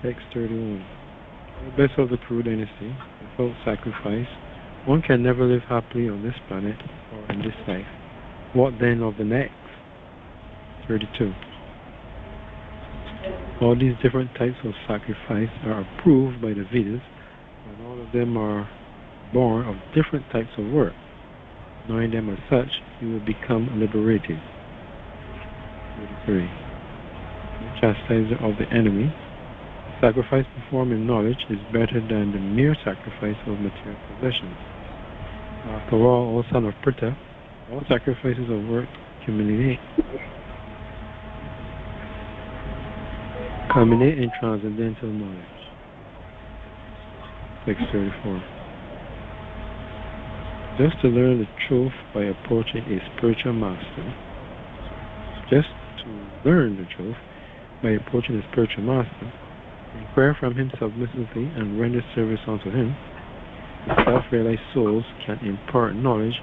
Text 31. The best of the Peru dynasty, without sacrifice, one can never live happily on this planet or in this life. What then of the next? 32. All these different types of sacrifice are approved by the Vedas, and all of them are born of different types of work. Knowing them as such, you will become liberated. 33. The chastiser of the enemy. Sacrifice performed in knowledge is better than the mere sacrifice of material possessions. After all, O son of Pritha, all sacrifices of work culminate in transcendental knowledge. 634. Just to learn the truth by approaching a spiritual master, just to learn the truth by approaching a spiritual master, inquire from him submissively and render service unto him, the self-realized souls can impart knowledge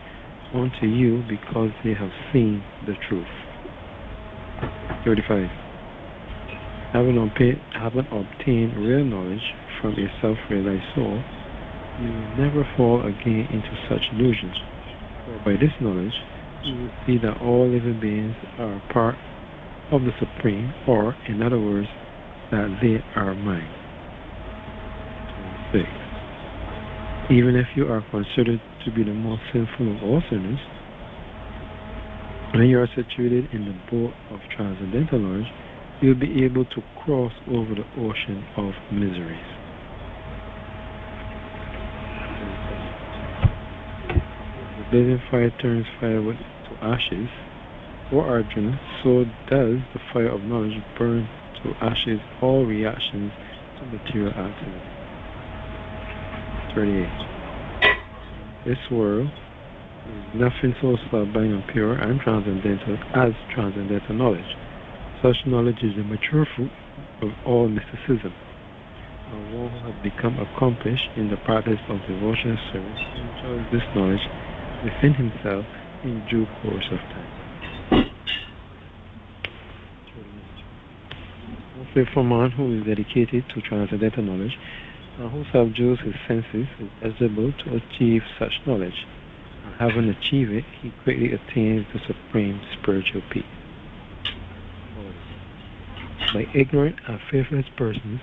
unto you because they have seen the truth. 35. Having obtained real knowledge from a self-realized soul, you will never fall again into such illusions, for by this knowledge you will see that all living beings are part of the Supreme, or, in other words, that they are mine. 26. Even if you are considered to be the most sinful of all sinners, when you are situated in the boat of transcendental knowledge, you will be able to cross over the ocean of miseries. The blazing fire turns firewood to ashes. O Arjuna, so does the fire of knowledge burn to ashes all reactions to material activity. 38. This world is nothing so sublime and pure and transcendental as transcendental knowledge. Such knowledge is the mature fruit of all mysticism. And one who has become accomplished in the practice of devotional service enjoys this knowledge within himself in due course of time. A faithful man who is dedicated to transcendental knowledge and who subdues his senses is able to achieve such knowledge, and having achieved it, he quickly attains the supreme spiritual peace. By ignorant and faithless persons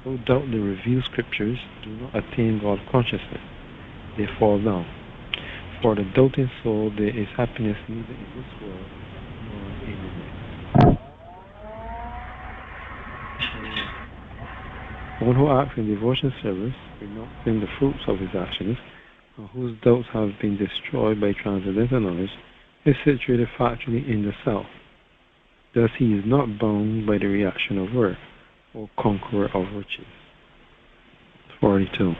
who doubt the revealed scriptures do not attain God consciousness. They fall down. For the doubting soul there is happiness neither in this world nor in the next. One who acts in devotion service, renouncing the fruits of his actions, and whose doubts have been destroyed by transcendental knowledge, is situated factually in the self. Thus he is not bound by the reaction of work, or conqueror of riches. 42.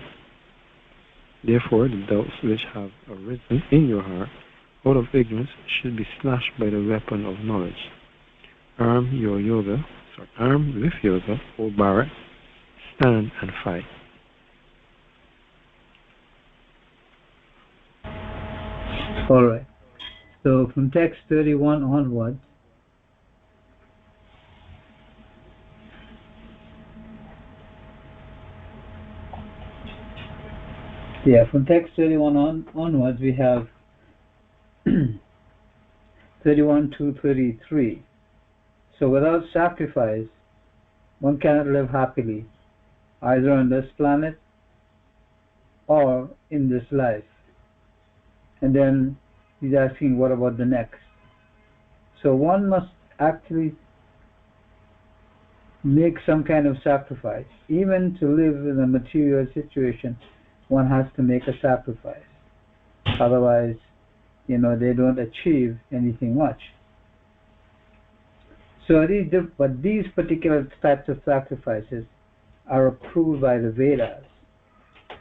Therefore, the doubts which have arisen in your heart out of ignorance should be slashed by the weapon of knowledge. Arm with yoga, O Bharat, stand and fight. All right. So from text 31 onwards, from text 31 onwards we have 31 to 33. So without sacrifice, one cannot live happily, either on this planet or in this life. And then he's asking, what about the next? So one must actually make some kind of sacrifice. Even to live in a material situation, one has to make a sacrifice. Otherwise, they don't achieve anything much. So these particular types of sacrifices are approved by the Vedas,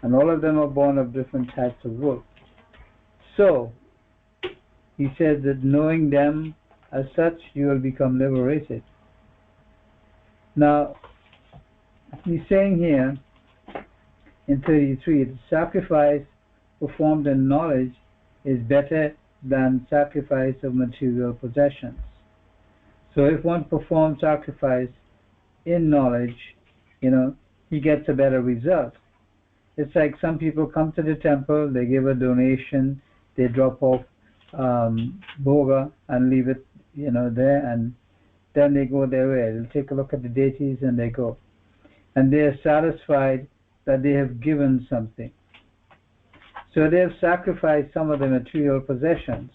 and all of them are born of different types of work. So he says that knowing them as such, you will become liberated. Now he's saying here in 33, the sacrifice performed in knowledge is better than sacrifice of material possessions. So if one performs sacrifice in knowledge, he gets a better result. It's like some people come to the temple, they give a donation, they drop off boga and leave it, there, and then they go their way. They'll take a look at the deities and they go. And they are satisfied that they have given something. So they have sacrificed some of their material possessions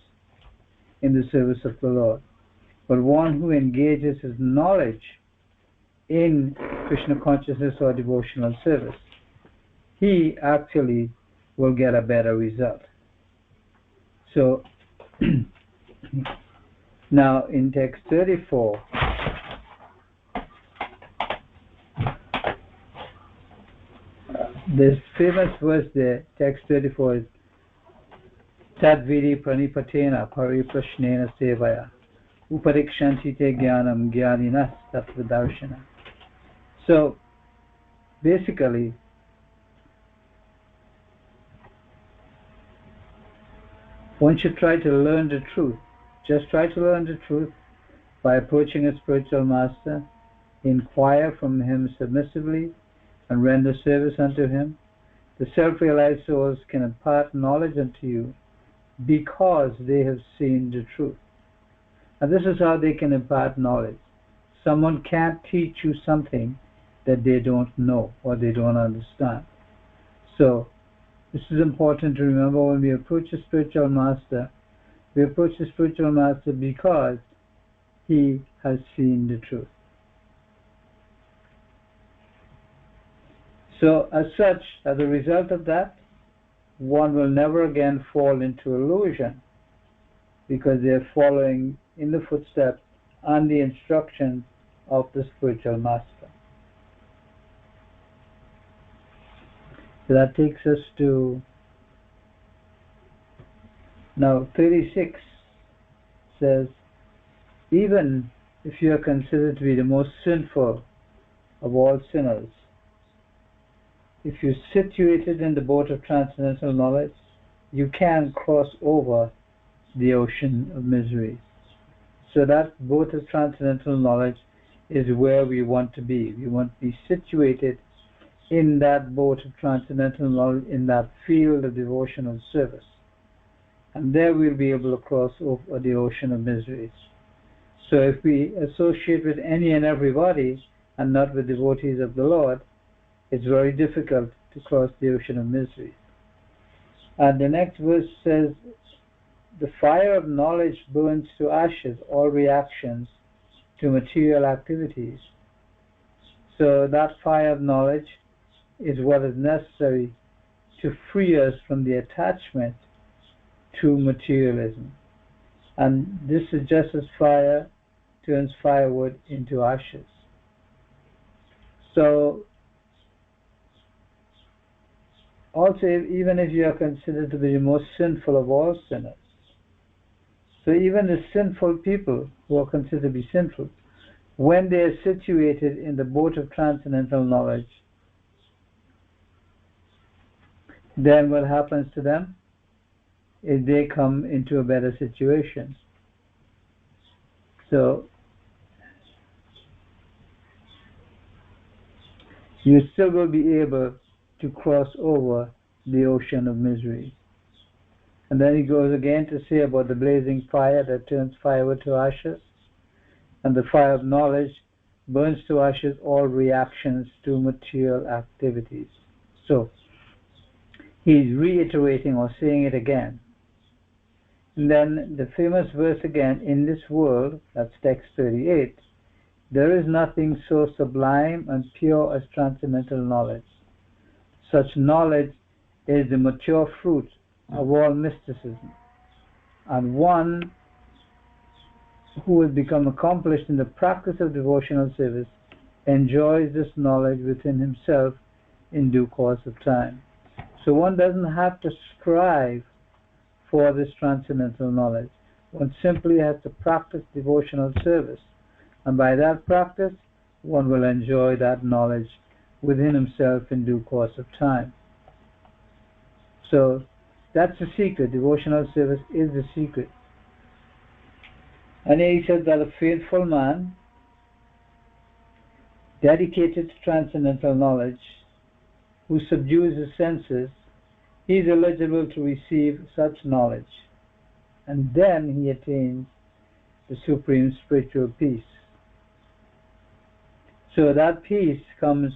in the service of the Lord. But one who engages his knowledge in Krishna consciousness or devotional service, he actually will get a better result. So now in text 34, this famous verse there, text 34 is Tadvidi pranipatena pariprashnena sevaya uparikshanti te jnanam jnaninas tattvadarshana. So basically, one should try to learn the truth. Just try to learn the truth by approaching a spiritual master, inquire from him submissively, and render service unto him. The self-realized souls can impart knowledge unto you because they have seen the truth. And this is how they can impart knowledge. Someone can't teach you something that they don't know or they don't understand. So this is important to remember when we approach a spiritual master. We approach the spiritual master because he has seen the truth. So as such, as a result of that, one will never again fall into illusion because they are following in the footsteps and the instructions of the spiritual master. So that takes us to now 36 says, even if you are considered to be the most sinful of all sinners, if you're situated in the boat of transcendental knowledge, you can cross over the ocean of misery. So that boat of transcendental knowledge is where we want to be. We want to be situated in that boat of transcendental knowledge, in that field of devotional service. And there we'll be able to cross over the ocean of miseries. So if we associate with any and everybody and not with devotees of the Lord, it's very difficult to cross the ocean of misery. And the next verse says, the fire of knowledge burns to ashes all reactions to material activities. So that fire of knowledge is what is necessary to free us from the attachment to materialism. And this is just as fire turns firewood into ashes. So also, even if you are considered to be the most sinful of all sinners, so even the sinful people who are considered to be sinful, when they are situated in the boat of transcendental knowledge, then what happens to them is they come into a better situation. So you still will be able to cross over the ocean of misery. And then he goes again to say about the blazing fire that turns firewood to ashes, and the fire of knowledge burns to ashes all reactions to material activities. So he's reiterating or saying it again. And then the famous verse again, in this world, that's text 38, there is nothing so sublime and pure as transcendental knowledge. Such knowledge is the mature fruit of all mysticism, and one who has become accomplished in the practice of devotional service enjoys this knowledge within himself in due course of time. So one doesn't have to strive for this transcendental knowledge. One simply has to practice devotional service, and by that practice one will enjoy that knowledge within himself in due course of time. So that's the secret. Devotional service is the secret. And he said that a faithful man dedicated to transcendental knowledge, who subdues his senses, he is eligible to receive such knowledge, and then he attains the supreme spiritual peace. So that peace comes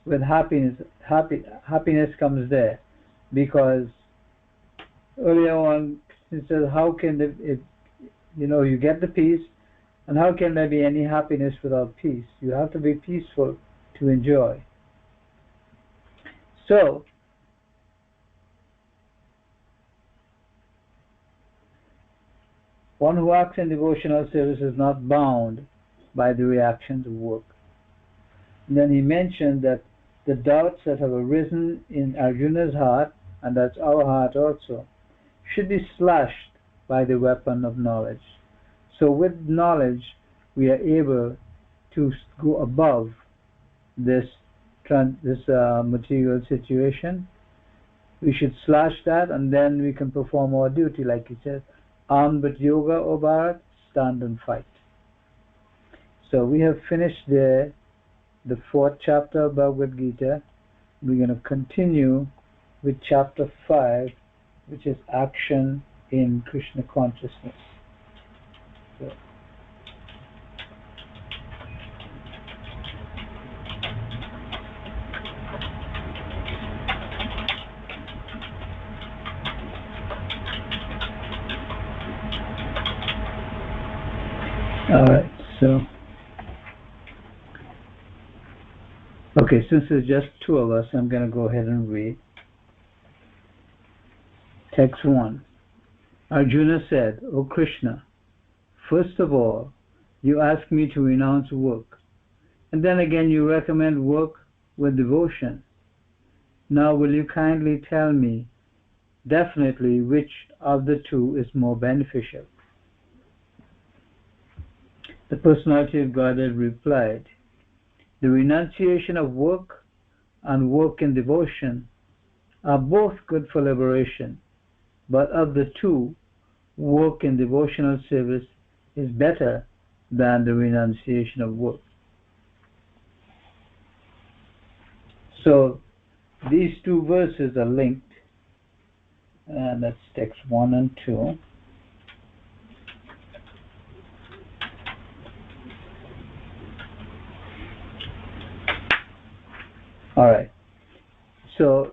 with happiness. Happiness comes there, because earlier on he says, how can you get the peace, and how can there be any happiness without peace? You have to be peaceful to enjoy. So one who acts in devotional service is not bound by the reactions of work. And then he mentioned that the doubts that have arisen in Arjuna's heart, and that's our heart also, should be slashed by the weapon of knowledge. So with knowledge, we are able to go above this material situation. We should slash that, and then we can perform our duty, like he says, armed with yoga, O Bharat, stand and fight. So we have finished there the 4th chapter of Bhagavad Gita. We're going to continue with chapter 5, which is action in Krishna consciousness. So. All right, so okay, since there's just 2 of us, I'm going to go ahead and read. Text 1. Arjuna said, O Krishna, first of all, you ask me to renounce work, and then again you recommend work with devotion. Now will you kindly tell me definitely which of the 2 is more beneficial? The personality of Godhead replied, the renunciation of work and work in devotion are both good for liberation, but of the 2, work in devotional service is better than the renunciation of work. So these 2 verses are linked, and that's text 1 and 2. All right. So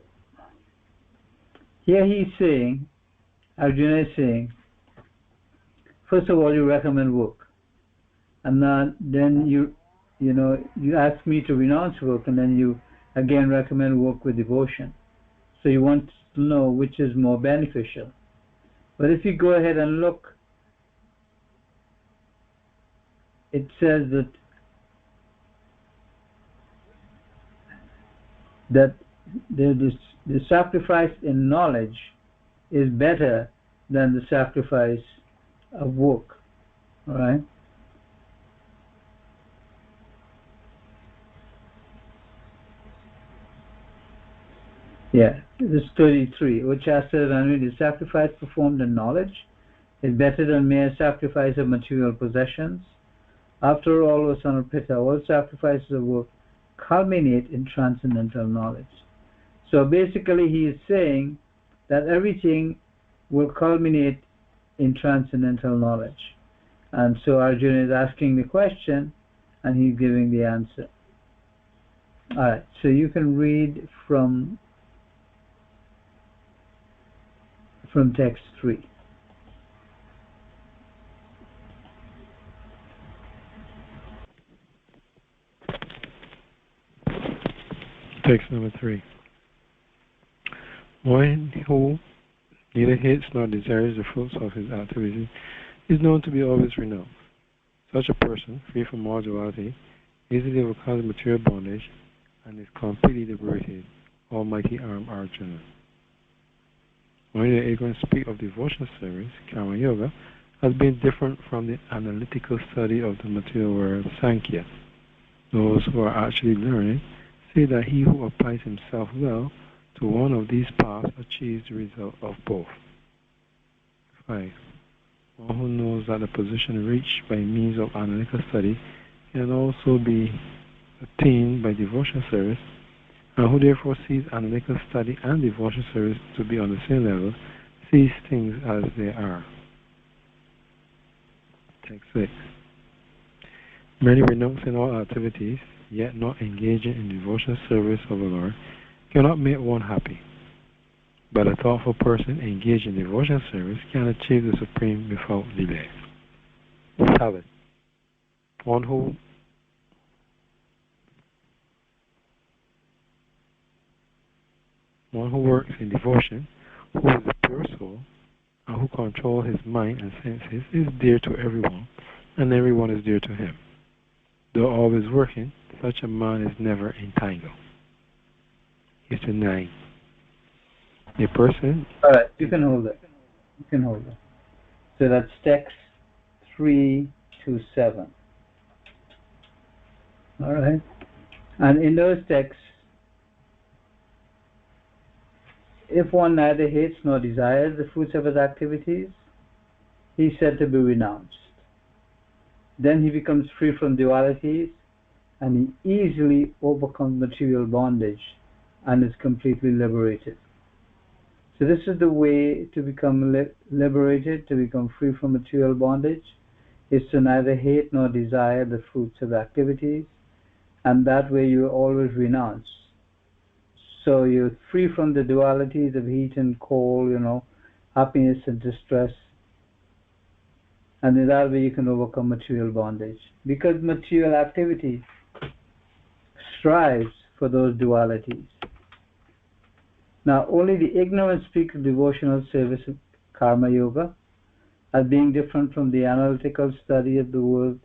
here he's saying, Arjuna is saying, first of all, you recommend work, and then you ask me to renounce work, and then you again recommend work with devotion. So you want to know which is more beneficial. But if you go ahead and look, it says that the sacrifice in knowledge is better than the sacrifice of work. All right? Yeah, this is 33. O Chastraranvi, the sacrifice performed in knowledge is better than mere sacrifice of material possessions. After all, O son of Pita, all sacrifices of work culminate in transcendental knowledge. So basically he is saying that everything will culminate in transcendental knowledge. And so Arjuna is asking the question, and he's giving the answer. Alright, so you can read from text 3. Text number 3. One who neither hates nor desires the fruits of his activity is known to be always renounced. Such a person, free from all duality, easily overcomes material bondage, and is completely liberated. Almighty Arm Arjuna. When the ignorant speak of devotional service, Karma Yoga has been different from the analytical study of the material world, Sankhya. Those who are actually learning say that he who applies himself well to one of these paths achieves the result of both. 5. One who knows that the position reached by means of analytical study can also be attained by devotional service, and who therefore sees analytical study and devotional service to be on the same level, sees things as they are. Text 6. Many renouncing all activities, yet not engaging in devotional service of the Lord, cannot make one happy. But a thoughtful person engaged in devotional service can achieve the supreme without delay. 7. One who works in devotion, who is a pure soul, and who controls his mind and senses, is dear to everyone, and everyone is dear to him. Though always working, such a man is never entangled. History 9. A person... Alright, you can hold it. You can hold it. So that's text 3 to 7. Alright. And in those texts, if one neither hates nor desires the fruits of his activities, he is said to be renounced. Then he becomes free from dualities, and he easily overcomes material bondage and is completely liberated. So this is the way to become liberated, to become free from material bondage, is to neither hate nor desire the fruits of activities, and that way you are always renounced. So you're free from the dualities of heat and cold, happiness and distress, and in that way you can overcome material bondage. Because material activity strives for those dualities. Now, only the ignorant speak of devotional service of karma yoga as being different from the analytical study of the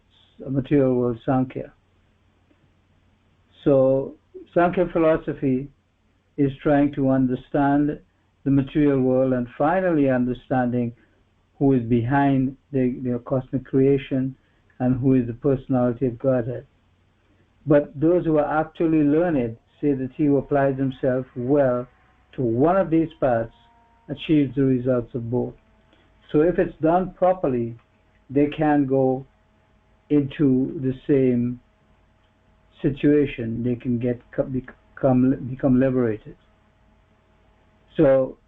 material world Sankhya. So, Sankhya philosophy is trying to understand the material world and finally understanding who is behind the cosmic creation and who is the personality of Godhead. But those who are actually learned say that he who applies himself well to one of these paths achieves the results of both. So if it's done properly, they can go into the same situation. They can become liberated. So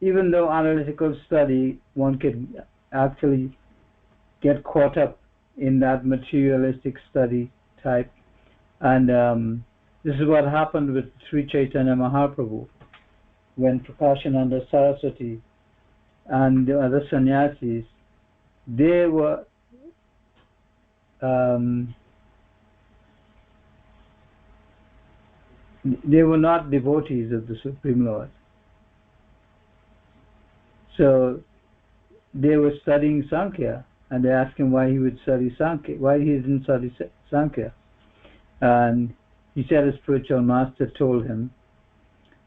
even though analytical study, one can actually get caught up in that materialistic study type, and this is what happened with Sri Chaitanya Mahaprabhu when Prakashananda Saraswati and the other sannyasis, they were not devotees of the Supreme Lord. So they were studying Sankhya, and they asked him why he would study Sankhya, why he didn't study Sankhya. And he said his spiritual master told him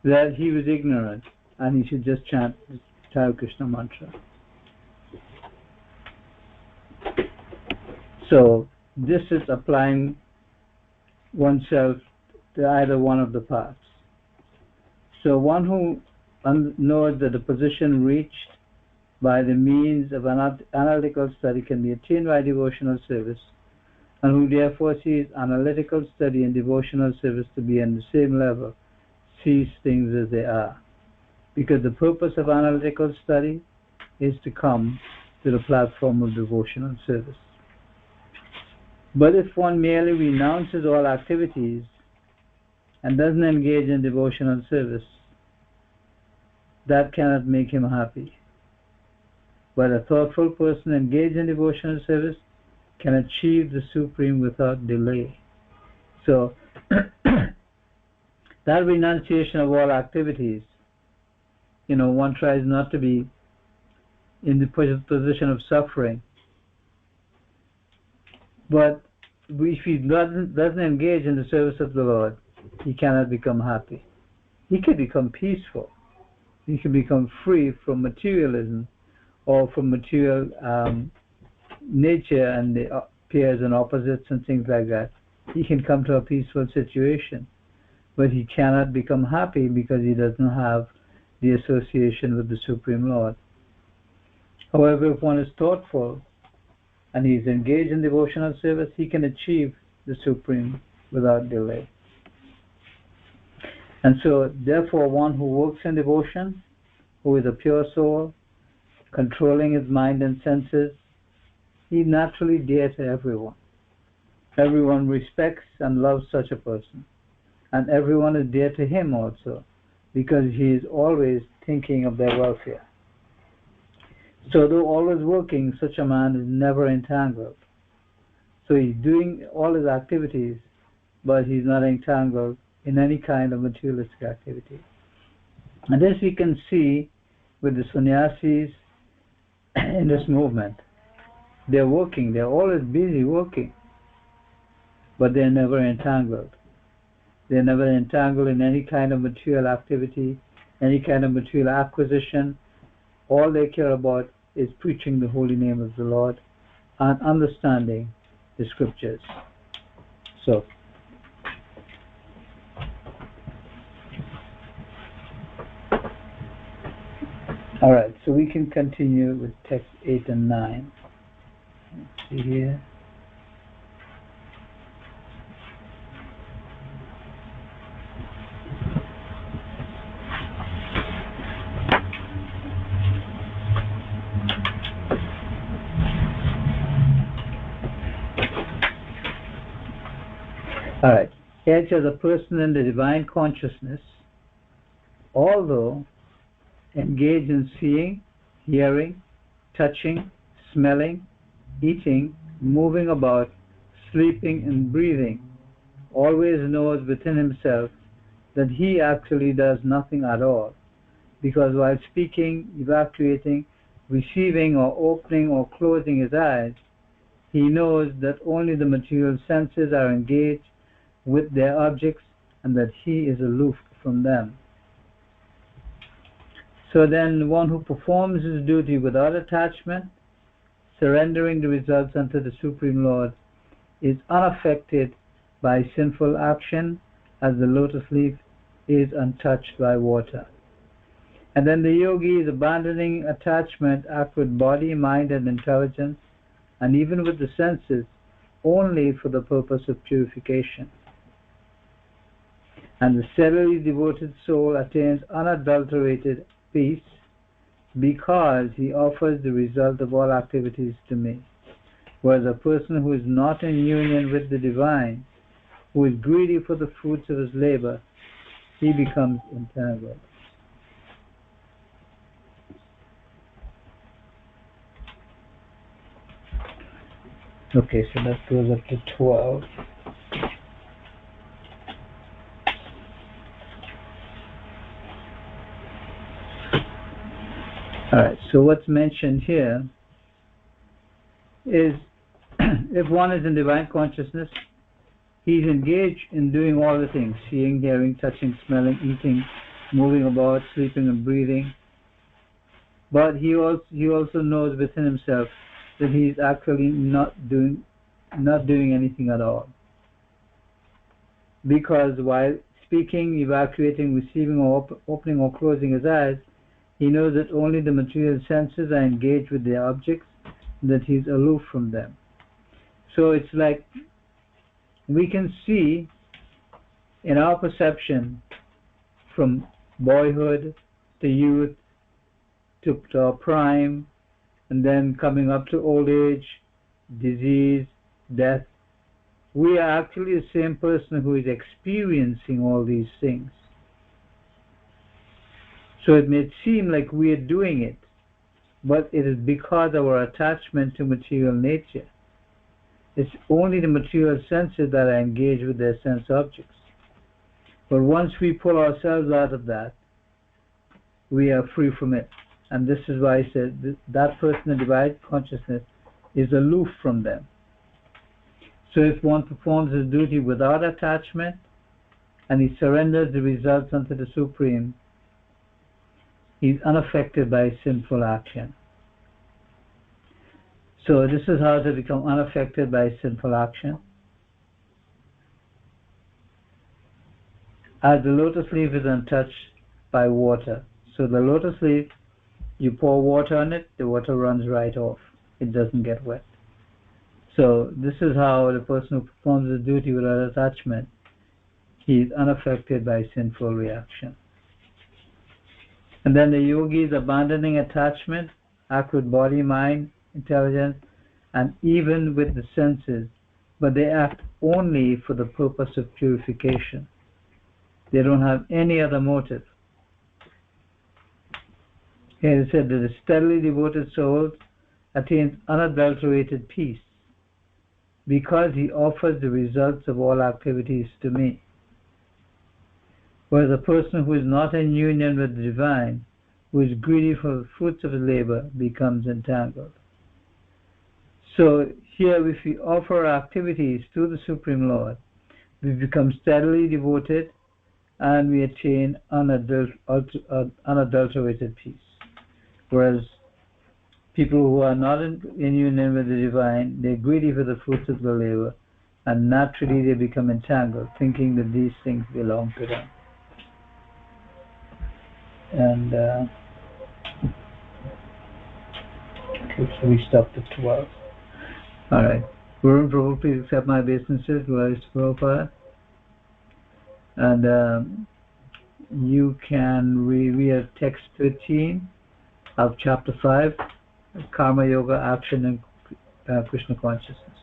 that he was ignorant and he should just chant the Hare Krishna mantra. So this is applying oneself to either one of the paths. So one who knows that the position reached by the means of analytical study can be attained by devotional service, and who therefore sees analytical study and devotional service to be on the same level, sees things as they are. Because the purpose of analytical study is to come to the platform of devotional service. But if one merely renounces all activities and doesn't engage in devotional service, that cannot make him happy. But a thoughtful person engaged in devotional service can achieve the supreme without delay. So, that renunciation of all activities, one tries not to be in the position of suffering. But if he doesn't engage in the service of the Lord, he cannot become happy. He can become peaceful. He can become free from materialism or from material nature and the pairs and opposites and things like that. He can come to a peaceful situation, but he cannot become happy because he doesn't have the association with the Supreme Lord. However, if one is thoughtful and he is engaged in devotional service, he can achieve the Supreme without delay. And so, therefore, one who works in devotion, who is a pure soul, controlling his mind and senses, he naturally dear to everyone. Everyone respects and loves such a person, and everyone is dear to him also, because he is always thinking of their welfare. So though always working, such a man is never entangled. So he's doing all his activities, but he's not entangled in any kind of materialistic activity. And this we can see with the sannyasis in this movement. They're working, they're always busy working, but they're never entangled. They're never entangled in any kind of material activity, any kind of material acquisition. All they care about is preaching the holy name of the Lord and understanding the scriptures. So, all right, so we can continue with text 8 and 9. Let's see here. All right, each as a person in the divine consciousness, although engaged in seeing, hearing, touching, smelling, eating, moving about, sleeping, and breathing, always knows within himself that he actually does nothing at all, because while speaking, evacuating, receiving, or opening or closing his eyes, he knows that only the material senses are engaged with their objects and that he is aloof from them. So then one who performs his duty without attachment, surrendering the results unto the Supreme Lord, is unaffected by sinful action as the lotus leaf is untouched by water. And then the yogi is abandoning attachment, act with body, mind, and intelligence, and even with the senses, only for the purpose of purification. And the steadily devoted soul attains unadulterated peace because he offers the result of all activities to me. Whereas a person who is not in union with the divine, who is greedy for the fruits of his labor, he becomes entangled. Okay, so that goes up to 12. Alright, so what's mentioned here is if one is in divine consciousness, he's engaged in doing all the things, seeing, hearing, touching, smelling, eating, moving about, sleeping and breathing. But he also knows within himself that he's actually not doing anything at all. Because while speaking, evacuating, receiving, or opening or closing his eyes, he knows that only the material senses are engaged with their objects, that he's aloof from them. So it's like we can see in our perception from boyhood to youth to our prime, and then coming up to old age, disease, death, we are actually the same person who is experiencing all these things. So it may seem like we are doing it, but it is because of our attachment to material nature. It's only the material senses that are engaged with their sense objects. But once we pull ourselves out of that, we are free from it. And this is why I said that person in divine consciousness is aloof from them. So if one performs his duty without attachment, and he surrenders the results unto the Supreme, he is unaffected by sinful action. So this is how to become unaffected by sinful action. As the lotus leaf is untouched by water. So the lotus leaf, you pour water on it, the water runs right off. It doesn't get wet. So this is how the person who performs the duty without attachment, he is unaffected by sinful reaction. And then the yogis abandoning attachment act with body, mind, intelligence, and even with the senses, but they act only for the purpose of purification. They don't have any other motive. Here it said that the steadily devoted soul attains unadulterated peace because he offers the results of all activities to me. Whereas a person who is not in union with the divine, who is greedy for the fruits of his labor, becomes entangled. So here, if we offer our activities to the Supreme Lord, we become steadily devoted and we attain unadulterated peace. Whereas people who are not in union with the divine, they're greedy for the fruits of their labor, and naturally they become entangled, thinking that these things belong to them. And so we stopped at 12. Alright. Guru Prabhu, please accept my obeisances. Glories to Prabhupada. And you can read text 13 of chapter 5, Karma Yoga, Action and Krishna Consciousness.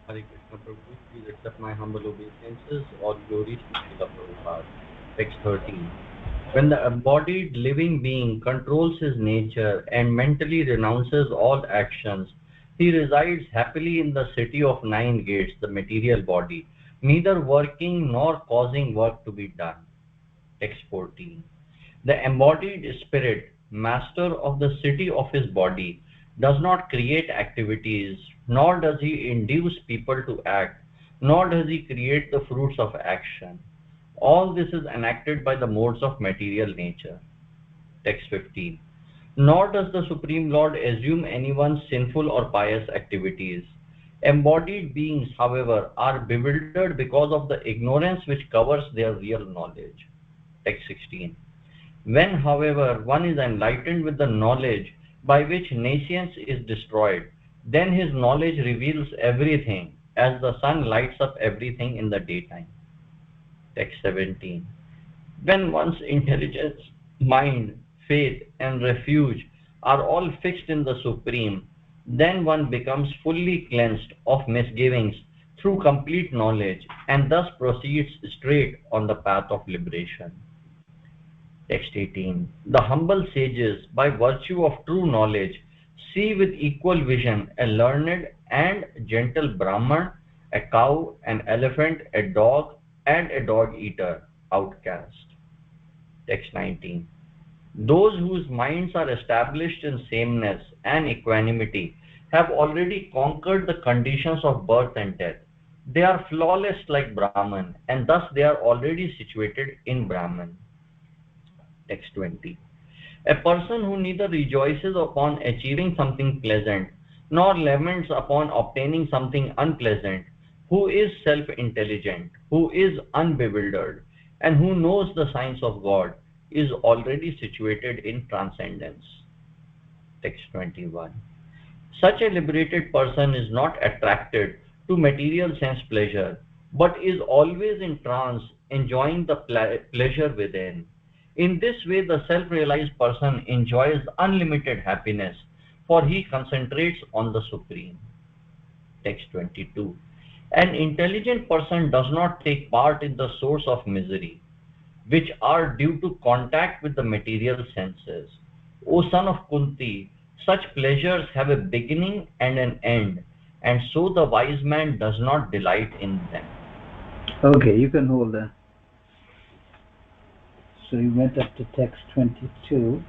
Hare Krishna Prabhu, please accept my humble obeisances. All glories to Srila Prabhupada. Text 13. When the embodied living being controls his nature and mentally renounces all actions, he resides happily in the city of 9 gates, the material body, neither working nor causing work to be done. Text 14. The embodied spirit, master of the city of his body, does not create activities, nor does he induce people to act, nor does he create the fruits of action. All this is enacted by the modes of material nature. Text 15. Nor does the Supreme Lord assume anyone's sinful or pious activities. Embodied beings, however, are bewildered because of the ignorance which covers their real knowledge. Text 16. When, however, one is enlightened with the knowledge by which nescience is destroyed, then his knowledge reveals everything, as the sun lights up everything in the daytime. Text 17. When one's intelligence, mind, faith, and refuge are all fixed in the Supreme, then one becomes fully cleansed of misgivings through complete knowledge and thus proceeds straight on the path of liberation. Text 18. The humble sages, by virtue of true knowledge, see with equal vision a learned and gentle Brahman, a cow, an elephant, a dog, and a dog-eater, outcast. Text 19. Those whose minds are established in sameness and equanimity have already conquered the conditions of birth and death. They are flawless like Brahman, and thus they are already situated in Brahman. Text 20. A person who neither rejoices upon achieving something pleasant, nor laments upon obtaining something unpleasant, who is self-intelligent, who is unbewildered, and who knows the signs of God, is already situated in transcendence. Text 21. Such a liberated person is not attracted to material sense pleasure, but is always in trance, enjoying the pleasure within. In this way, the self-realized person enjoys unlimited happiness, for he concentrates on the Supreme. Text 22. An intelligent person does not take part in the source of misery, which are due to contact with the material senses. O son of Kunti, such pleasures have a beginning and an end, and so the wise man does not delight in them. Okay, you can hold that. So you went up to text 22.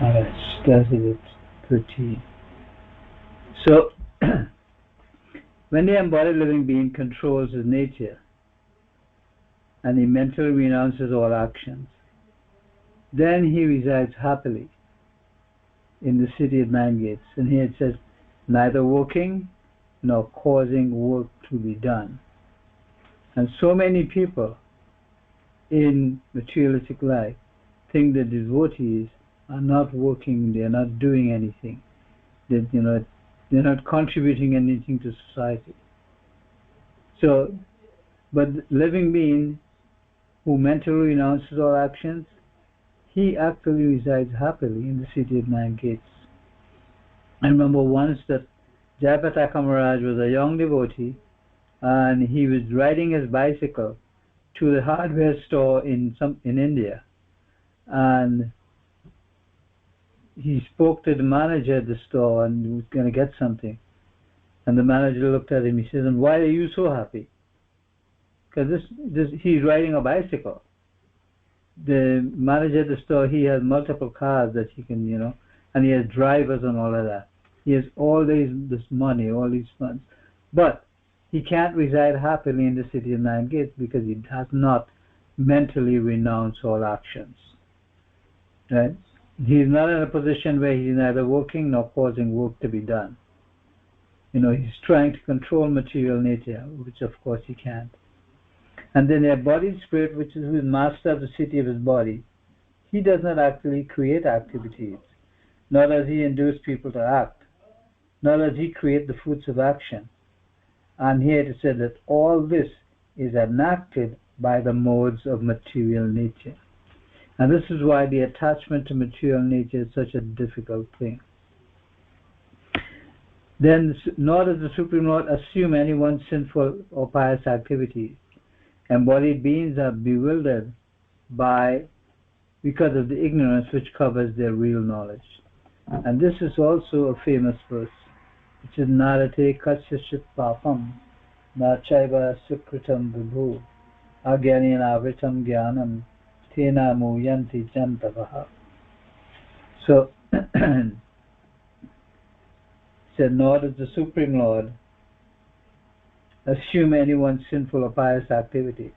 Alright, started at 13. So, when the embodied living being controls his nature and he mentally renounces all actions, then he resides happily in the city of 9 gates. And here it says, neither working nor causing work to be done. And so many people in materialistic life think that devotees are not working, they are not doing anything, that they're not contributing anything to society. So, but living being who mentally renounces all actions, he actually resides happily in the city of nine gates. I remember once that Jayapataka Maharaj was a young devotee and he was riding his bicycle to the hardware store in India, and he spoke to the manager at the store and he was going to get something. And the manager looked at him. He says, "And why are you so happy?" Because he's riding a bicycle. The manager at the store, he has multiple cars that he can, and he has drivers and all of that. He has all this money, all these funds, but he can't reside happily in the city of nine gates because he has not mentally renounced all actions. Right? He's not in a position where he's neither working nor causing work to be done. He's trying to control material nature, which of course he can't. And then the embodied spirit, which is the master of the city of his body, he does not actually create activities, nor does he induce people to act, nor does he create the fruits of action. I'm here to say that all this is enacted by the modes of material nature. And this is why the attachment to material nature is such a difficult thing. Then, nor does the Supreme Lord assume anyone's sinful or pious activities. Embodied beings are bewildered because of the ignorance which covers their real knowledge. And this is also a famous verse, which is Narate Kasyashit Papam Nachaiva Sukritam Vibhu Agyanina Avritam Gyanam Tena Muyanti Jantavaha. So, said, nor does the Supreme Lord assume anyone's sinful or pious activities.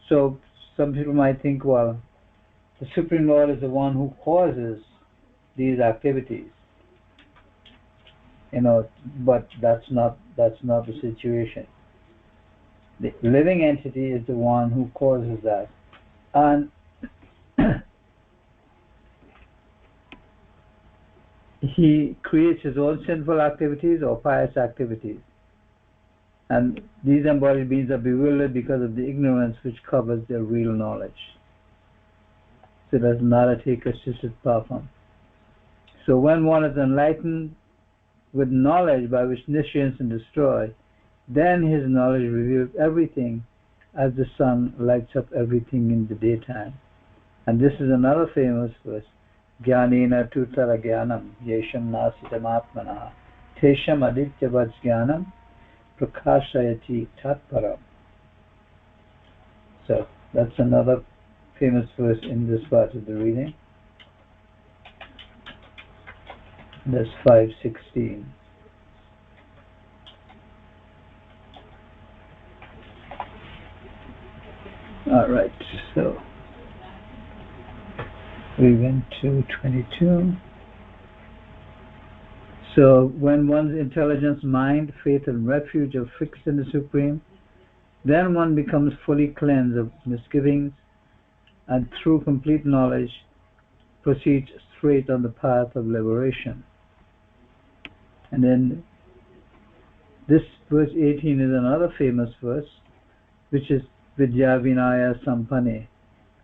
So some people might think, well, the Supreme Lord is the one who causes these activities, but that's not the situation. The living entity is the one who causes that, and he creates his own sinful activities or pious activities. And these embodied beings are bewildered because of the ignorance which covers their real knowledge. So that's Narate Kasyashit Papam. So when one is enlightened with knowledge by which niscience and destroy, then his knowledge reveals everything as the sun lights up everything in the daytime. And this is another famous verse. Jnanena tutara jnanam yesham nasitam atmana tesham adityavat jnanam prakashayati tatparam. So that's another famous verse in this part of the reading. That's 5:16. All right, so we went to 22. So when one's intelligence, mind, faith, and refuge are fixed in the Supreme, then one becomes fully cleansed of misgivings, and through complete knowledge proceeds straight on the path of liberation. And then this verse 18 is another famous verse, which is Vidya Vinaya Sampane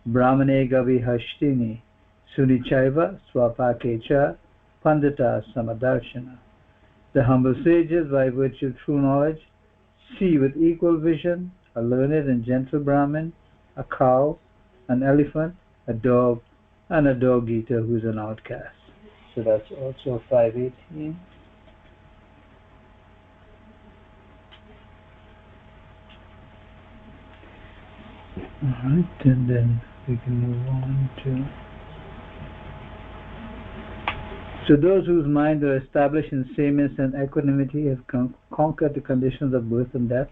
Brahmane Gavi Hashtini Sunichaiva Swapakecha Pandita Samadarshana. The humble sages, by virtue of true knowledge, see with equal vision a learned and gentle Brahmin, a cow, an elephant, a dog, and a dog eater who is an outcast. So that's also 5:18. Alright, and then we can move on to... So those whose minds are established in sameness and equanimity have conquered the conditions of birth and death.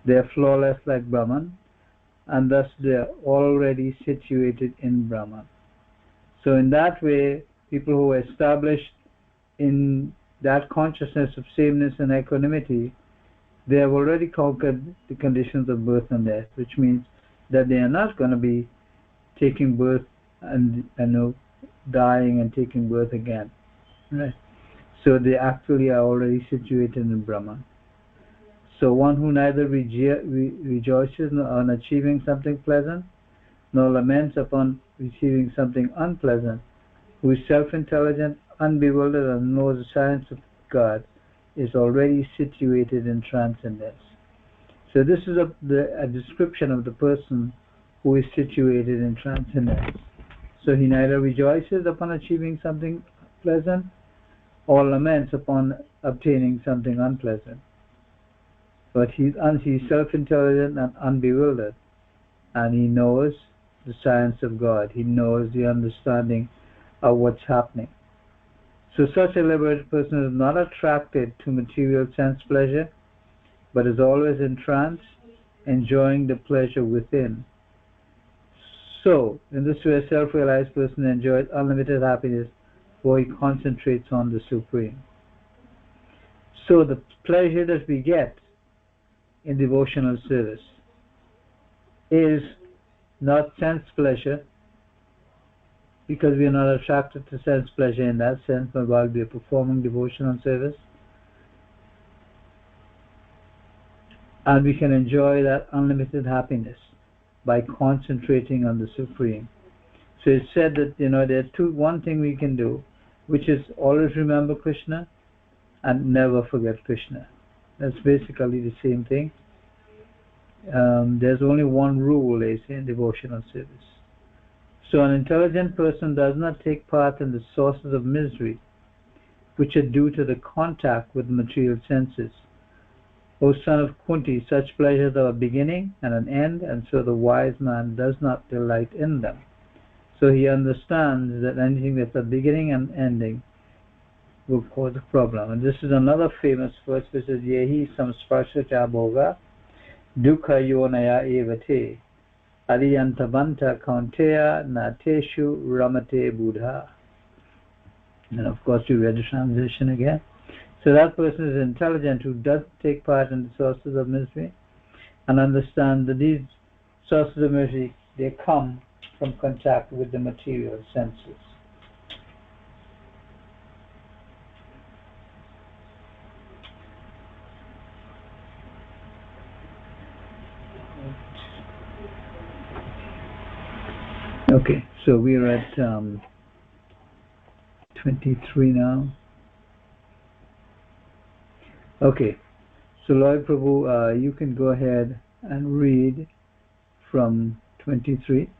They are flawless like Brahman, and thus they are already situated in Brahman. So in that way, people who are established in that consciousness of sameness and equanimity, They have already conquered the conditions of birth and death, which means that they are not going to be taking birth and dying and taking birth again. Right? So they actually are already situated in Brahman. So one who neither rejoices on achieving something pleasant, nor laments upon receiving something unpleasant, who is self-intelligent, unbewildered, and knows the science of God, is already situated in transcendence. So this is a description of the person who is situated in transcendence. So he neither rejoices upon achieving something pleasant or laments upon obtaining something unpleasant. But he's self-intelligent and unbewildered, and he knows the science of God. He knows the understanding of what's happening. So such a liberated person is not attracted to material sense pleasure, but is always in trance, enjoying the pleasure within. So, in this way, a self-realized person enjoys unlimited happiness, for he concentrates on the Supreme. So the pleasure that we get in devotional service is not sense pleasure, because we are not attracted to sense pleasure in that sense, but while we are performing devotional service, and we can enjoy that unlimited happiness by concentrating on the Supreme. So it's said that there are one thing we can do, which is always remember Krishna and never forget Krishna. That's basically the same thing. There's only one rule, they say, in devotional service. So an intelligent person does not take part in the sources of misery, which are due to the contact with material senses. O son of Kunti, such pleasures have a beginning and an end, and so the wise man does not delight in them. So he understands that anything that's a beginning and ending will cause a problem. And this is another famous verse which is Yehi samsparsha cha bhoga dukkha yonaya evate adiyantavanta kaunteya nateshu ramate buddha. And of course you read the translation again. So that person is intelligent who doesn't take part in the sources of misery and understand that these sources of misery, they come from contact with the material senses. Okay, so we're at 23 now. Okay, so Lord Prabhu, you can go ahead and read from 23.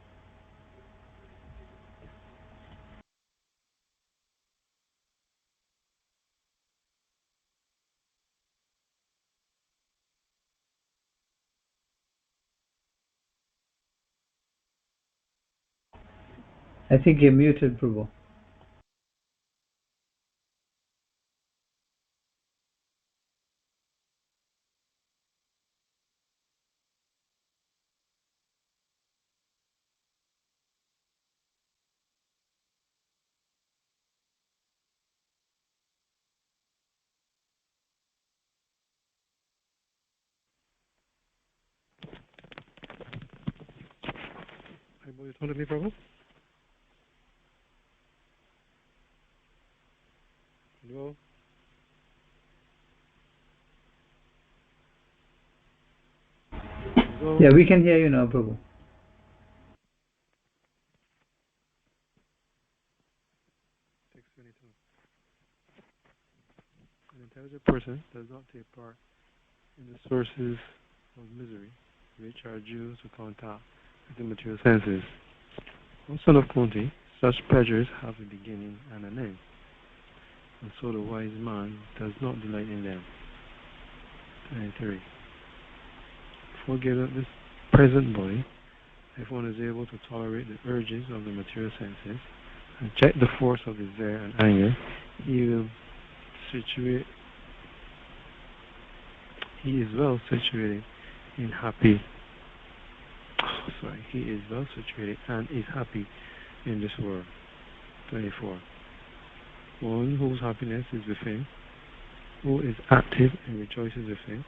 I think you're muted, Prabhu. You talking to me, Prabhu? Hello? Hello? Yeah, we can hear you now, Prabhu. 6:22. An intelligent person does not take part in the sources of misery, which are due to contact with the material senses. O son of Kunti, such pleasures have a beginning and an end, and so the wise man does not delight in them. 23. Forget this present body, if one is able to tolerate the urges of the material senses and check the force of desire and anger, he is well situated and is happy in this world. 24. One whose happiness is within, who is active and rejoices within,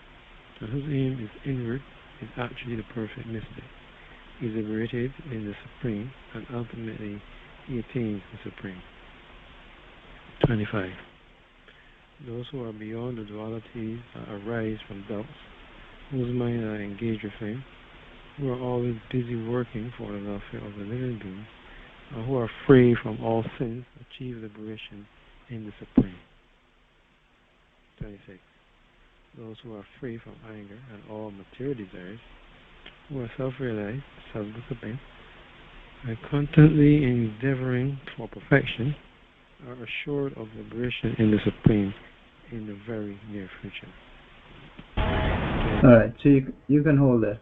and whose aim is inward, is actually the perfect mystic. He is liberated in the Supreme, and ultimately he attains the Supreme. 25. Those who are beyond the dualities that arise from doubts, whose minds are engaged with him, who are always busy working for the welfare of the living beings, and who are free from all sins, achieve liberation in the Supreme. 26. Those who are free from anger and all material desires, who are self-realized, self-disciplined, and constantly endeavoring for perfection, are assured of liberation in the Supreme in the very near future. All right, so you can hold that.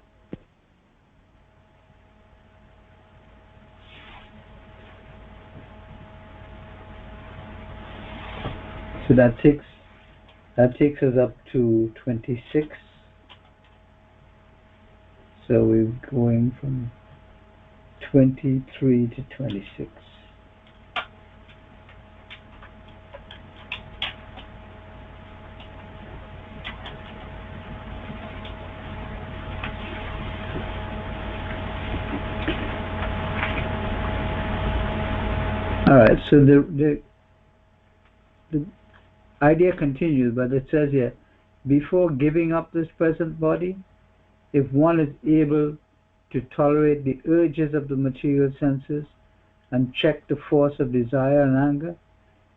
So that takes us up to 26. So we're going from 23 to 26. All right, so the idea continues, but it says here, before giving up this present body, if one is able to tolerate the urges of the material senses and check the force of desire and anger,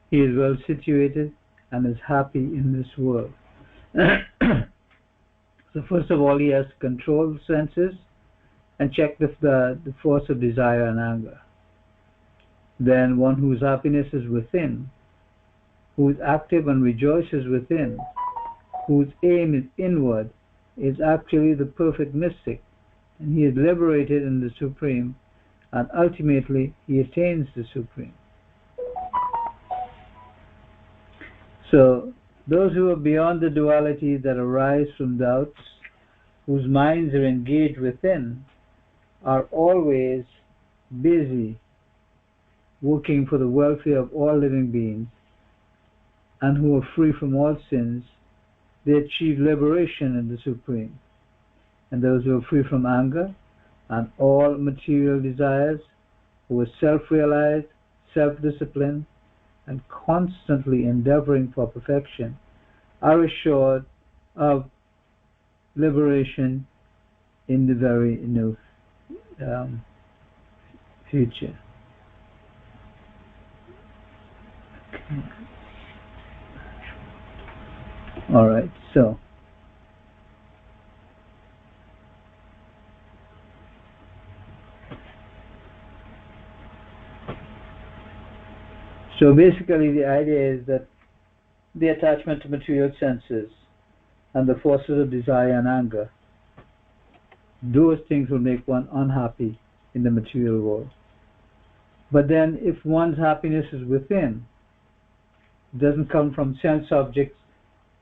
he is well situated and is happy in this world. So first of all, he has to control the senses and check the force of desire and anger. Then one whose happiness is within, who is active and rejoices within, whose aim is inward, is actually the perfect mystic, and he is liberated in the Supreme, and ultimately he attains the Supreme. So those who are beyond the duality that arise from doubts, whose minds are engaged within, are always busy working for the welfare of all living beings, and who are free from all sins, they achieve liberation in the Supreme. And those who are free from anger and all material desires, who are self-realized, self-disciplined, and constantly endeavoring for perfection, are assured of liberation in the very near future. Okay. All right, so basically the idea is that the attachment to material senses and the forces of desire and anger, those things will make one unhappy in the material world. But then if one's happiness is within, it doesn't come from sense objects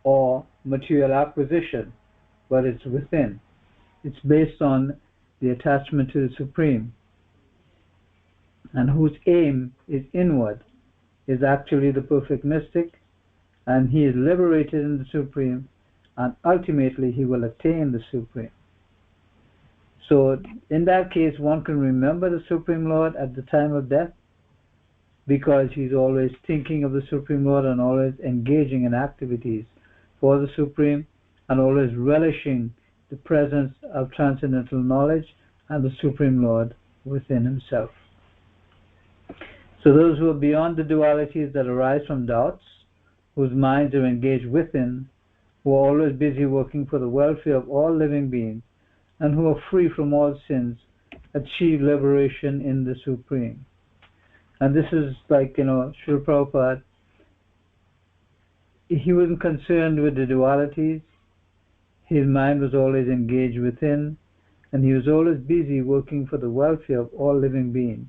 or material acquisition, but it's within. It's based on the attachment to the Supreme, and whose aim is inward, is actually the perfect mystic, and he is liberated in the Supreme, and ultimately he will attain the Supreme. So in that case, one can remember the Supreme Lord at the time of death, because he's always thinking of the Supreme Lord and always engaging in activities for the Supreme, and always relishing the presence of transcendental knowledge and the Supreme Lord within himself. So those who are beyond the dualities that arise from doubts, whose minds are engaged within, who are always busy working for the welfare of all living beings, and who are free from all sins, achieve liberation in the Supreme. And this is like, Srila Prabhupada, he wasn't concerned with the dualities. His mind was always engaged within, and he was always busy working for the welfare of all living beings.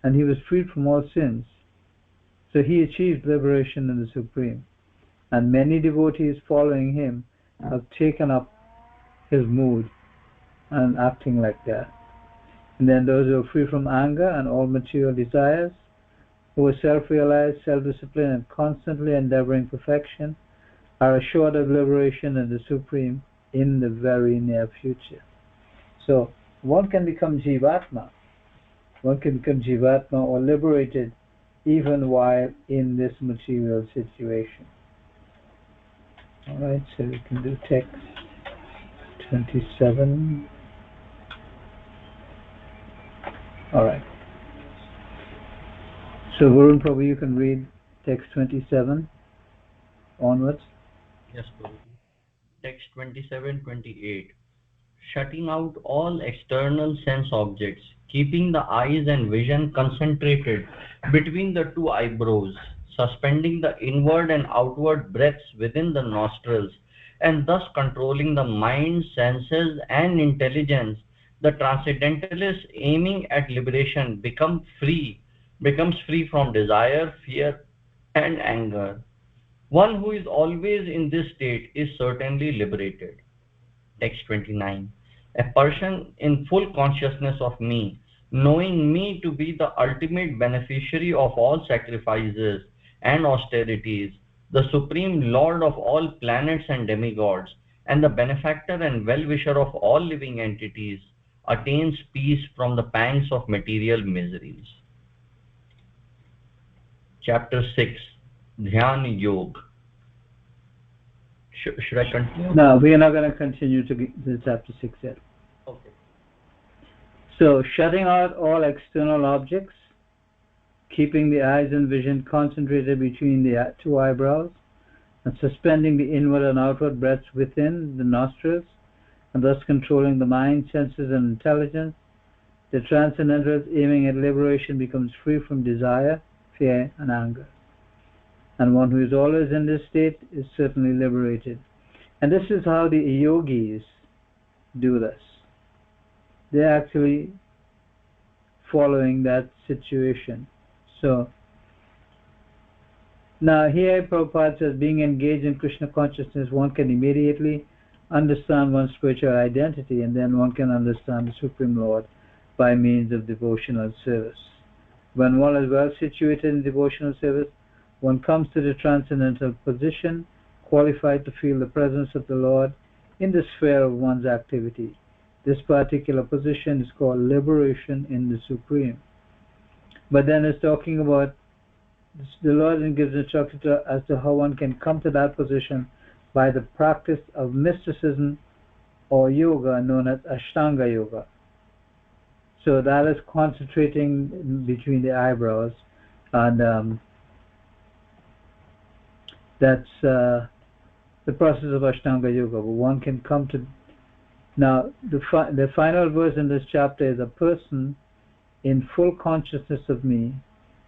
And he was freed from all sins. So he achieved liberation in the Supreme. And many devotees following him have taken up his mood and acting like that. And then those who are free from anger and all material desires, who are self-realized, self-disciplined, and constantly endeavoring perfection, are assured of liberation in the Supreme, in the very near future. So one can become Jivatma. One can become Jivatma or liberated even while in this material situation. Alright, so we can do text 27. Alright. So Varun Prabhu, you can read text 27 onwards. Yes, Prabhu. Text 27-28. Shutting out all external sense objects, keeping the eyes and vision concentrated between the two eyebrows, suspending the inward and outward breaths within the nostrils, and thus controlling the mind, senses, and intelligence, the transcendentalist aiming at liberation becomes free from desire, fear, and anger. One who is always in this state is certainly liberated. Text 29. A person in full consciousness of me, knowing me to be the ultimate beneficiary of all sacrifices and austerities, the supreme lord of all planets and demigods, and the benefactor and well-wisher of all living entities, attains peace from the pangs of material miseries. Chapter 6. Dhyan Yoga. Should I continue? No, we are not going to continue to the chapter 6 yet. Okay. So, shutting out all external objects, keeping the eyes and vision concentrated between the two eyebrows, and suspending the inward and outward breaths within the nostrils, and thus controlling the mind, senses, and intelligence, the transcendentalist aiming at liberation becomes free from desire, fear, and anger. And one who is always in this state is certainly liberated. And this is how the yogis do this. They're actually following that situation. So, now here Prabhupada says, being engaged in Krishna consciousness, one can immediately understand one's spiritual identity, and then one can understand the Supreme Lord by means of devotional service. When one is well situated in devotional service, one comes to the transcendental position, qualified to feel the presence of the Lord in the sphere of one's activity. This particular position is called liberation in the Supreme. But then it's talking about, the Lord then gives instruction as to how one can come to that position by the practice of mysticism or yoga known as Ashtanga Yoga. So that is concentrating between the eyebrows, and that's the process of Ashtanga Yoga. But one can come to... Now, the final verse in this chapter is, a person in full consciousness of me,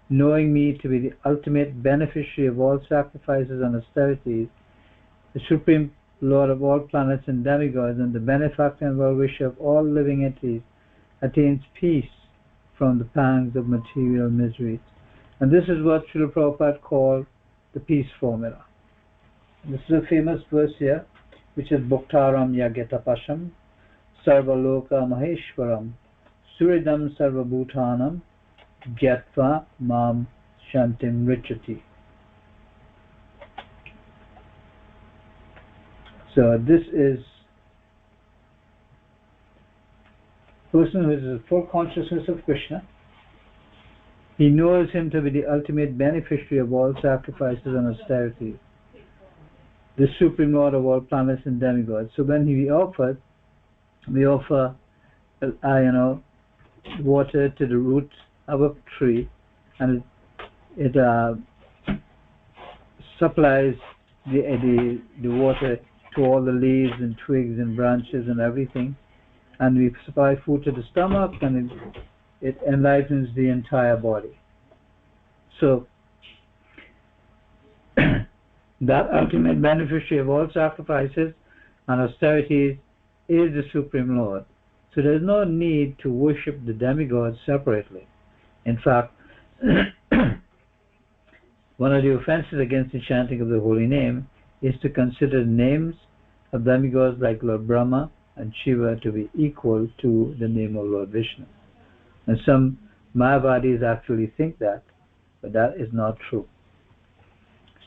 knowing me to be the ultimate beneficiary of all sacrifices and austerities, the Supreme Lord of all planets and demigods, and the benefactor and well-wisher of all living entities, attains peace from the pangs of material miseries. And this is what Srila Prabhupada called the peace formula. This is a famous verse here, which is Bhuktaram Yagyatapasham Sarvaloka Maheshwaram Suridam Sarvabhutanam Gyatva Mam Shantim Richati. So this is person who is in full consciousness of Krishna. He knows him to be the ultimate beneficiary of all sacrifices and austerities, the Supreme Lord of all planets and demigods. So when we offer water to the root of a tree, and it supplies the water to all the leaves and twigs and branches and everything, and we supply food to the stomach, and it enlightens the entire body. So that ultimate beneficiary of all sacrifices and austerities is the Supreme Lord. So there is no need to worship the demigods separately. In fact, one of the offenses against the chanting of the holy name is to consider the names of demigods like Lord Brahma and Shiva to be equal to the name of Lord Vishnu. And some Mayavadis actually think that, but that is not true.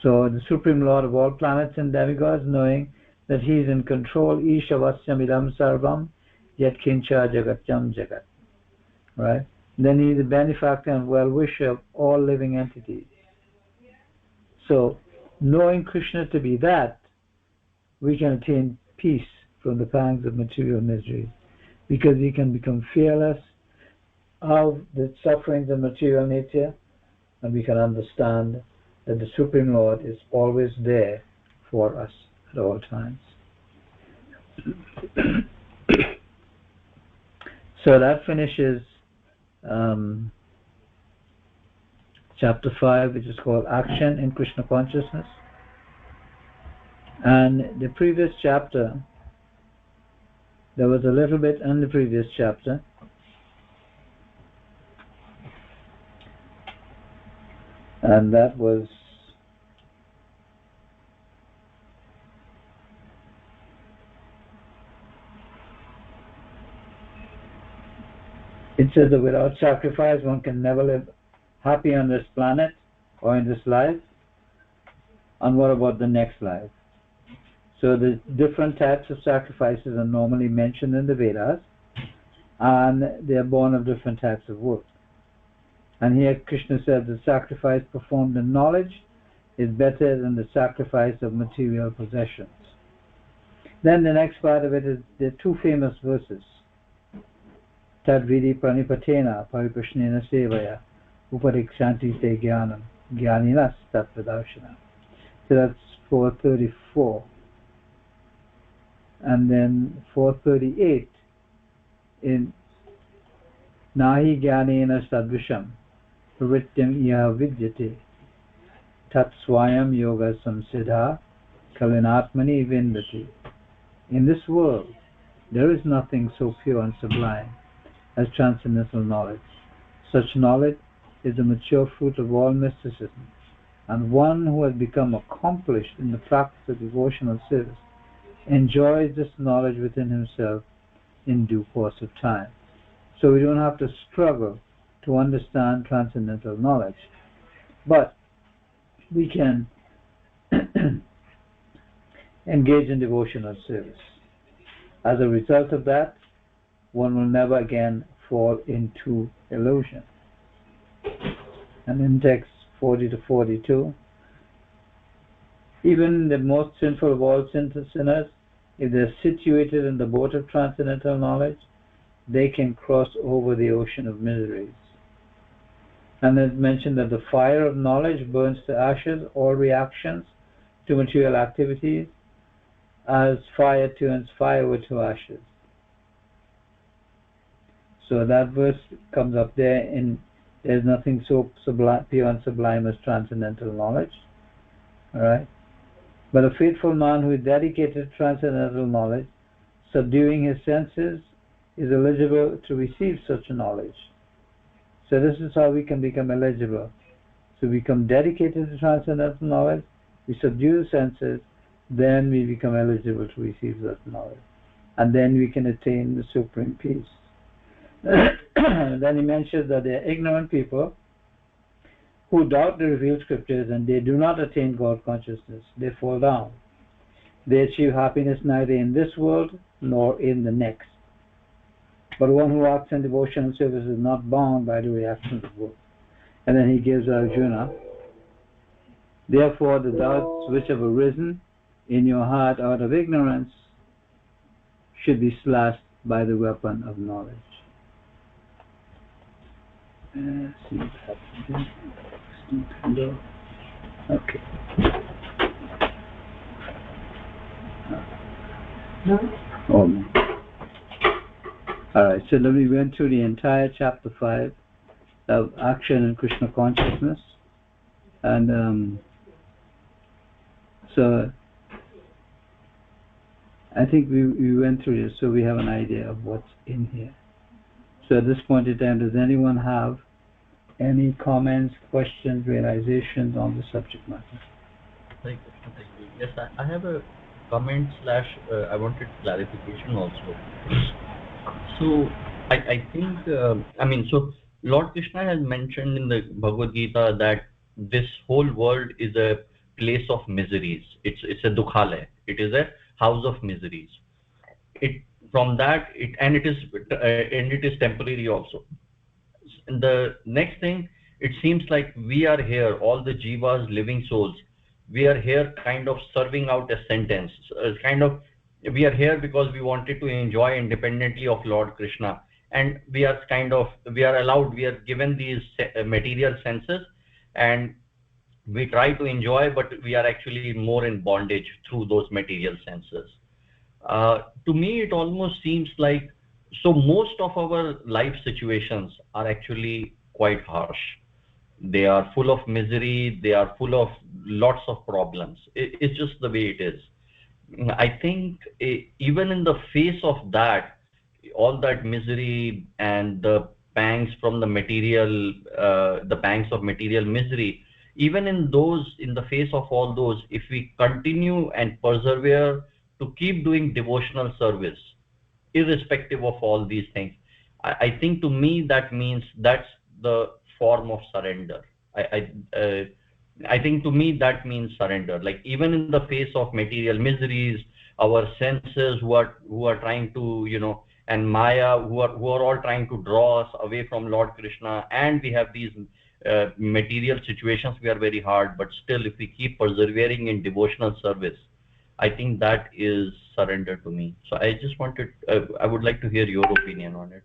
So the Supreme Lord of all planets and demigods, knowing that he is in control. Ishavasyam idam sarvam yat kincha jagatyam jagat. Right? Then he is the benefactor and well-wisher of all living entities. So, knowing Krishna to be that, we can attain peace from the pangs of material misery, because we can become fearless of the sufferings of material nature, and we can understand that the Supreme Lord is always there for us at all times. So that finishes chapter 5, which is called Action in Krishna Consciousness. And the previous chapter, there was a little bit in the previous chapter. And that was it says that without sacrifice one can never live happy on this planet or in this life. And what about the next life? So the different types of sacrifices are normally mentioned in the Vedas, and they are born of different types of work. And here Krishna said the sacrifice performed in knowledge is better than the sacrifice of material possessions. Then the next part of it is the two famous verses. Tadvidi pranipatena pariprashnena sevaya uparikshanti te jnanam jnaninas tatvadarshana. So that's 434. And then 438 in Nahi jnanena sadvisham pravrityam iha vidyate tat swayam yoga samsiddha kalinatmani vindati. In this world there is nothing so pure and sublime as transcendental knowledge. Such knowledge is the mature fruit of all mysticism, and one who has become accomplished in the practice of devotional service enjoys this knowledge within himself in due course of time. So we don't have to struggle to understand transcendental knowledge, but we can engage in devotional service. As a result of that, one will never again fall into illusion. And in text 40 to 42, even the most sinful of all sinners, if they are situated in the boat of transcendental knowledge, they can cross over the ocean of miseries. And it's mentioned that the fire of knowledge burns to ashes all reactions to material activities, as fire turns firewood to ashes. So that verse comes up there in there's nothing so sublime, pure and sublime as transcendental knowledge. Alright? But a faithful man who is dedicated to transcendental knowledge, subduing his senses, is eligible to receive such knowledge. So this is how we can become eligible. So we become dedicated to transcendental knowledge, we subdue the senses, then we become eligible to receive such knowledge. And then we can attain the supreme peace. Then he mentions that there are ignorant people who doubt the revealed scriptures and they do not attain God consciousness. They fall down. They achieve happiness neither in this world nor in the next. But one who acts in devotional service is not bound by the reactions of work. And then he gives Arjuna, therefore the doubts which have arisen in your heart out of ignorance should be slashed by the weapon of knowledge. Okay. Oh. Alright, so then we went through the entire chapter 5 of Action in Krishna Consciousness. And so I think we went through this, so we have an idea of what's in here. So at this point in time, does anyone have any comments, questions, realizations on the subject matter? Thank you. Yes, I have a comment slash I wanted clarification also. So I think so Lord Krishna has mentioned in the Bhagavad Gita that this whole world is a place of miseries. It's a dukhalaya. It is a house of miseries. It from that it and it is temporary also. The next thing, it seems like we are here, all the jivas, living souls, we are here kind of serving out a sentence, kind of, we are here because we wanted to enjoy independently of Lord Krishna, and we are kind of, we are allowed, we are given these material senses, and we try to enjoy, but we are actually more in bondage through those material senses. To me it almost seems like, so most of our life situations are actually quite harsh. They are full of misery, they are full of lots of problems. It's just the way it is. I think even in the face of that, all that misery and the pangs from the material, the pangs of material misery, even in those, in the face of all those, if we continue and persevere to keep doing devotional service, irrespective of all these things, I think to me that means that's the form of surrender. I think to me that means surrender. Like even in the face of material miseries, our senses who are trying to, and Maya, who are all trying to draw us away from Lord Krishna, and we have these material situations, we are very hard, but still, if we keep persevering in devotional service, I think that is surrender to me. So I just wanted, I would like to hear your opinion on it.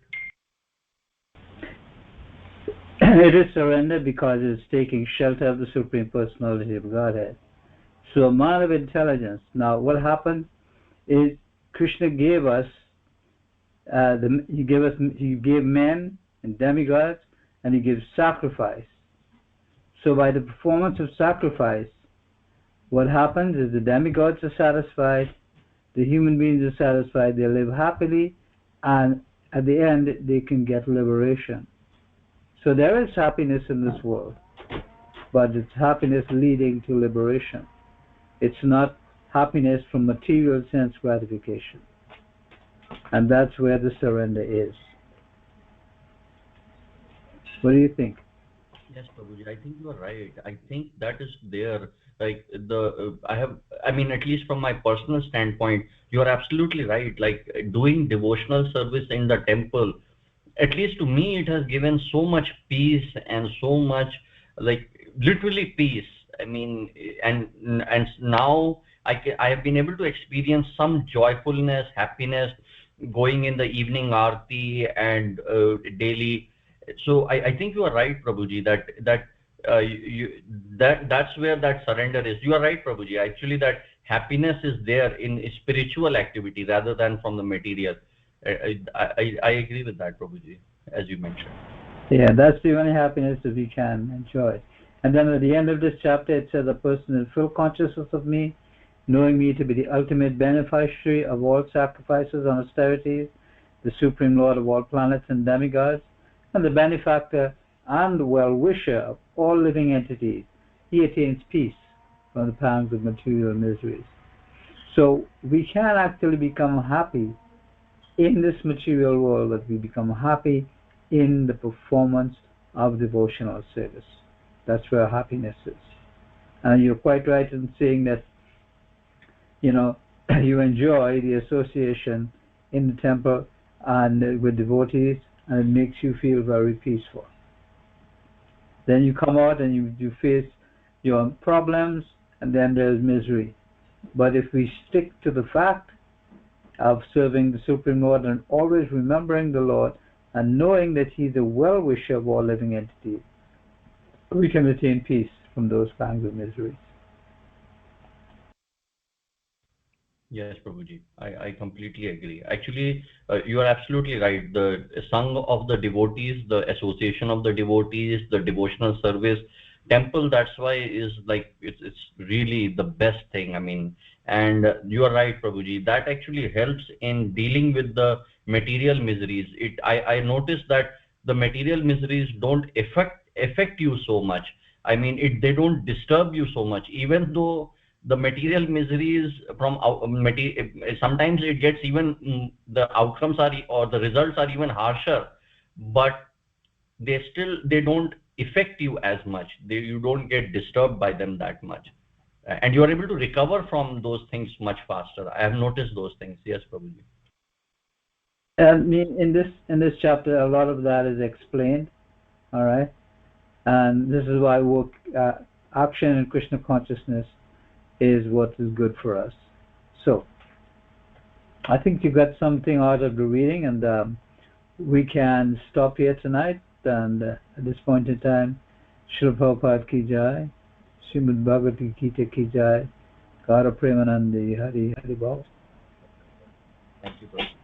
It is surrender because it's taking shelter of the Supreme Personality of Godhead. So a man of intelligence. Now, what happened is Krishna gave us, he gave men and demigods, and he gives sacrifice. So by the performance of sacrifice, what happens is the demigods are satisfied, the human beings are satisfied, they live happily, and at the end they can get liberation. So there is happiness in this world, but it's happiness leading to liberation. It's not happiness from material sense gratification. And that's where the surrender is. What do you think? Yes, Prabhuji, I think you are right. I think that is there. Like I mean, at least from my personal standpoint, you are absolutely right. Like doing devotional service in the temple, at least to me, it has given so much peace and so much, like literally peace. I mean, and now I have been able to experience some joyfulness, happiness, going in the evening aarti and daily. So I think you are right, Prabhuji, that's where that surrender is. You are right, Prabhuji. Actually, that happiness is there in spiritual activity rather than from the material. I agree with that, Prabhuji, as you mentioned. Yeah, that's the only happiness that we can enjoy. And then at the end of this chapter, it says, a person in full consciousness of me, knowing me to be the ultimate beneficiary of all sacrifices and austerities, the supreme lord of all planets and demigods, and the benefactor and well-wisher of all living entities, he attains peace from the pangs of material miseries. So we can actually become happy in this material world, but we become happy in the performance of devotional service. That's where happiness is. And you're quite right in saying that, you enjoy the association in the temple and with devotees, and it makes you feel very peaceful. Then you come out and you face your problems, and then there's misery. But if we stick to the fact of serving the Supreme Lord and always remembering the Lord and knowing that He's a well-wisher of all living entities, we can attain peace from those pangs of misery. Yes, Prabhuji, I completely agree. Actually, you are absolutely right. The Sanga of the devotees, the association of the devotees, the devotional service, temple, that's why is like, it's really the best thing. I mean, and you are right, Prabhuji, that actually helps in dealing with the material miseries. I noticed that the material miseries don't affect you so much. I mean, they don't disturb you so much, even though the material miseries from sometimes it gets even, the outcomes are, or the results are even harsher, but they don't affect you as much. You don't get disturbed by them that much. and you are able to recover from those things much faster. I have noticed those things. Yes, Prabhuji. And in this chapter, a lot of that is explained. All right, and this is why work, action in Krishna consciousness is what is good for us. So, I think you got something out of the reading, and we can stop here tonight. And at this point in time, Srila Prabhupada ki jai, Srimad Bhagavad Gita ki jai, Kara Premanandi Hari Hari Bol. Thank you, Prabhuji.